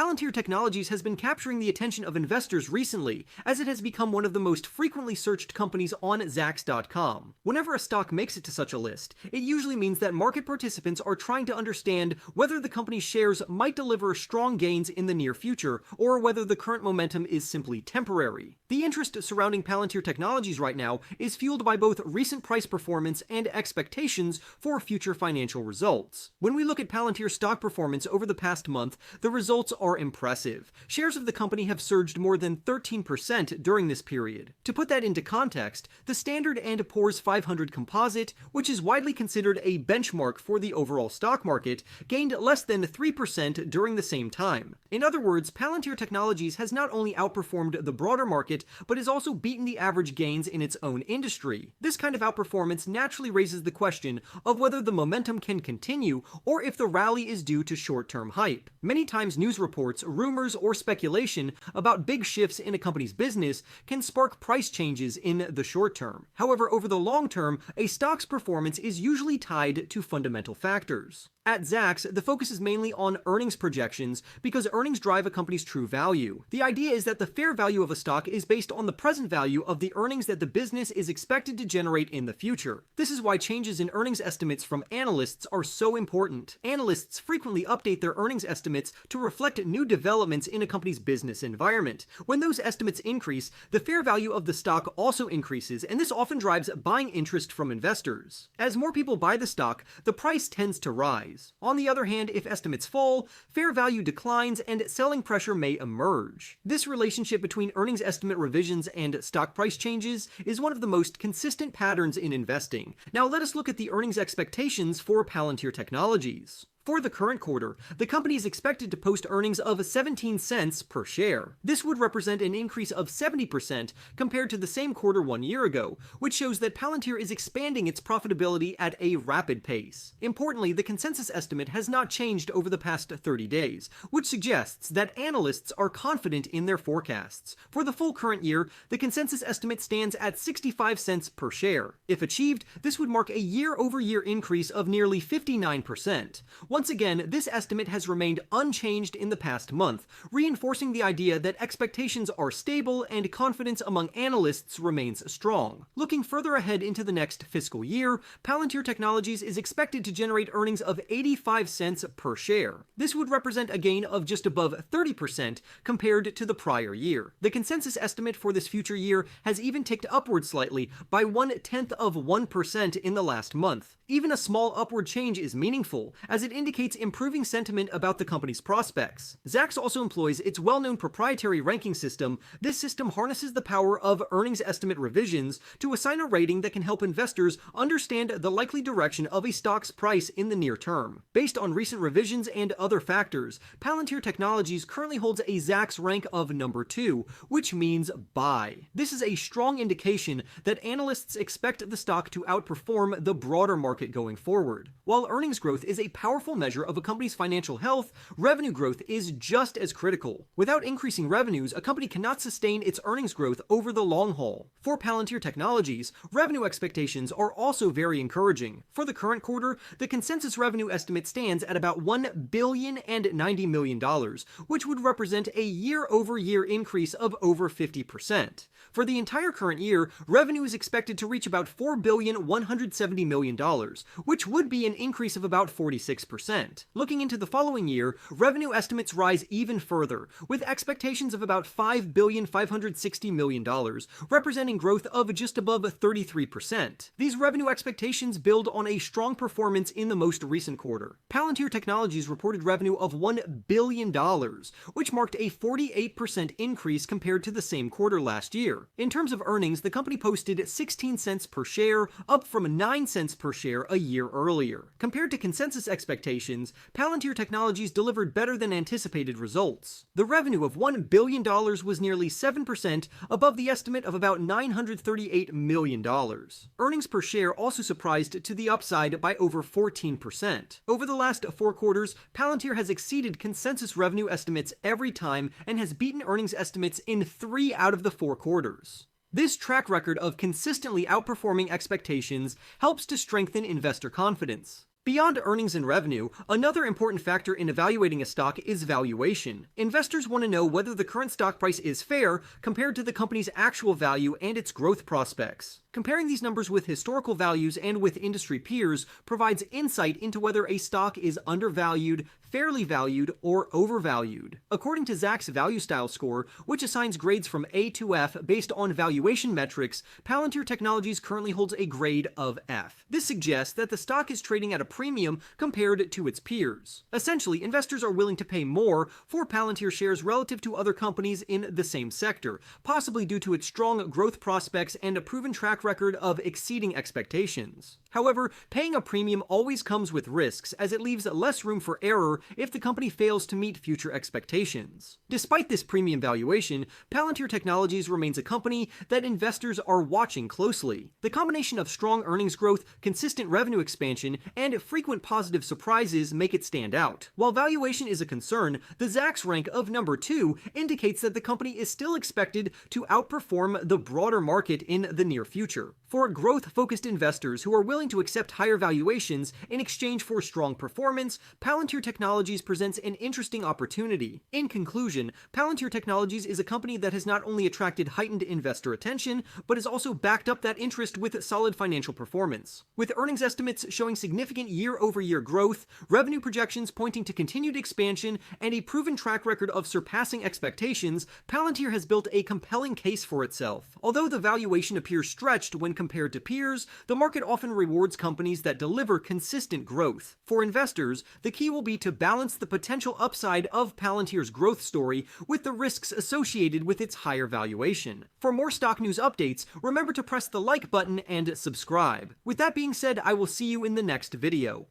Palantir Technologies has been capturing the attention of investors recently, as it has become one of the most frequently searched companies on Zacks.com. Whenever a stock makes it to such a list, it usually means that market participants are trying to understand whether the company's shares might deliver strong gains in the near future, or whether the current momentum is simply temporary. The interest surrounding Palantir Technologies right now is fueled by both recent price performance and expectations for future financial results. When we look at Palantir's stock performance over the past month, the results are impressive. Shares of the company have surged more than 13% during this period. To put that into context, the Standard & Poor's 500 composite, which is widely considered a benchmark for the overall stock market, gained less than 3% during the same time. In other words, Palantir Technologies has not only outperformed the broader market, but has also beaten the average gains in its own industry. This kind of outperformance naturally raises the question of whether the momentum can continue, or if the rally is due to short-term hype. Many times news reports, rumors, or speculation about big shifts in a company's business can spark price changes in the short term. However, over the long term, a stock's performance is usually tied to fundamental factors. At Zacks, the focus is mainly on earnings projections because earnings drive a company's true value. The idea is that the fair value of a stock is based on the present value of the earnings that the business is expected to generate in the future. This is why changes in earnings estimates from analysts are so important. Analysts frequently update their earnings estimates to reflect new developments in a company's business environment. When those estimates increase, the fair value of the stock also increases, and this often drives buying interest from investors. As more people buy the stock, the price tends to rise. On the other hand, if estimates fall, fair value declines and selling pressure may emerge. This relationship between earnings estimate revisions and stock price changes is one of the most consistent patterns in investing. Now let us look at the earnings expectations for Palantir Technologies. For the current quarter, the company is expected to post earnings of 17 cents per share. This would represent an increase of 70% compared to the same quarter 1 year ago, which shows that Palantir is expanding its profitability at a rapid pace. Importantly, the consensus estimate has not changed over the past 30 days, which suggests that analysts are confident in their forecasts. For the full current year, the consensus estimate stands at 65 cents per share. If achieved, this would mark a year-over-year increase of nearly 59%. Once again, this estimate has remained unchanged in the past month, reinforcing the idea that expectations are stable and confidence among analysts remains strong. Looking further ahead into the next fiscal year, Palantir Technologies is expected to generate earnings of 85 cents per share. This would represent a gain of just above 30% compared to the prior year. The consensus estimate for this future year has even ticked upward slightly by 0.1% in the last month. Even a small upward change is meaningful, as it indicates improving sentiment about the company's prospects. Zacks also employs its well-known proprietary ranking system. This system harnesses the power of earnings estimate revisions to assign a rating that can help investors understand the likely direction of a stock's price in the near term. Based on recent revisions and other factors, Palantir Technologies currently holds a Zacks rank of number 2, which means buy. This is a strong indication that analysts expect the stock to outperform the broader market going forward. While earnings growth is a powerful measure of a company's financial health, revenue growth is just as critical. Without increasing revenues, a company cannot sustain its earnings growth over the long haul. For Palantir Technologies, revenue expectations are also very encouraging. For the current quarter, the consensus revenue estimate stands at about $1.09 billion, which would represent a year-over-year increase of over 50%. For the entire current year, revenue is expected to reach about $4.17 billion, which would be an increase of about 46%. Looking into the following year, revenue estimates rise even further, with expectations of about $5.56 billion, representing growth of just above 33%. These revenue expectations build on a strong performance in the most recent quarter. Palantir Technologies reported revenue of $1 billion, which marked a 48% increase compared to the same quarter last year. In terms of earnings, the company posted 16 cents per share, up from 9 cents per share a year earlier. Compared to consensus expectations, Palantir Technologies delivered better than anticipated results. The revenue of $1 billion was nearly 7% above the estimate of about $938 million. Earnings per share also surprised to the upside by over 14%. Over the last 4 quarters, Palantir has exceeded consensus revenue estimates every time and has beaten earnings estimates in 3 out of the 4 quarters. This track record of consistently outperforming expectations helps to strengthen investor confidence. Beyond earnings and revenue, another important factor in evaluating a stock is valuation. Investors want to know whether the current stock price is fair compared to the company's actual value and its growth prospects. Comparing these numbers with historical values and with industry peers provides insight into whether a stock is undervalued, fairly valued, or overvalued. According to Zacks Value Style Score, which assigns grades from A to F based on valuation metrics, Palantir Technologies currently holds a grade of F. This suggests that the stock is trading at a premium compared to its peers. Essentially, investors are willing to pay more for Palantir shares relative to other companies in the same sector, possibly due to its strong growth prospects and a proven track record of exceeding expectations. However, paying a premium always comes with risks, as it leaves less room for error if the company fails to meet future expectations. Despite this premium valuation, Palantir Technologies remains a company that investors are watching closely. The combination of strong earnings growth, consistent revenue expansion, and frequent positive surprises make it stand out. While valuation is a concern, the Zacks rank of number 2 indicates that the company is still expected to outperform the broader market in the near future. For growth-focused investors who are willing to accept higher valuations in exchange for strong performance, Palantir Technologies presents an interesting opportunity. In conclusion, Palantir Technologies is a company that has not only attracted heightened investor attention, but has also backed up that interest with solid financial performance. With earnings estimates showing significant year-over-year growth, revenue projections pointing to continued expansion, and a proven track record of surpassing expectations, Palantir has built a compelling case for itself. Although the valuation appears stretched when compared to peers, the market often rewards companies that deliver consistent growth. For investors, the key will be to balance the potential upside of Palantir's growth story with the risks associated with its higher valuation. For more stock news updates, remember to press the like button and subscribe. With that being said, I will see you in the next video.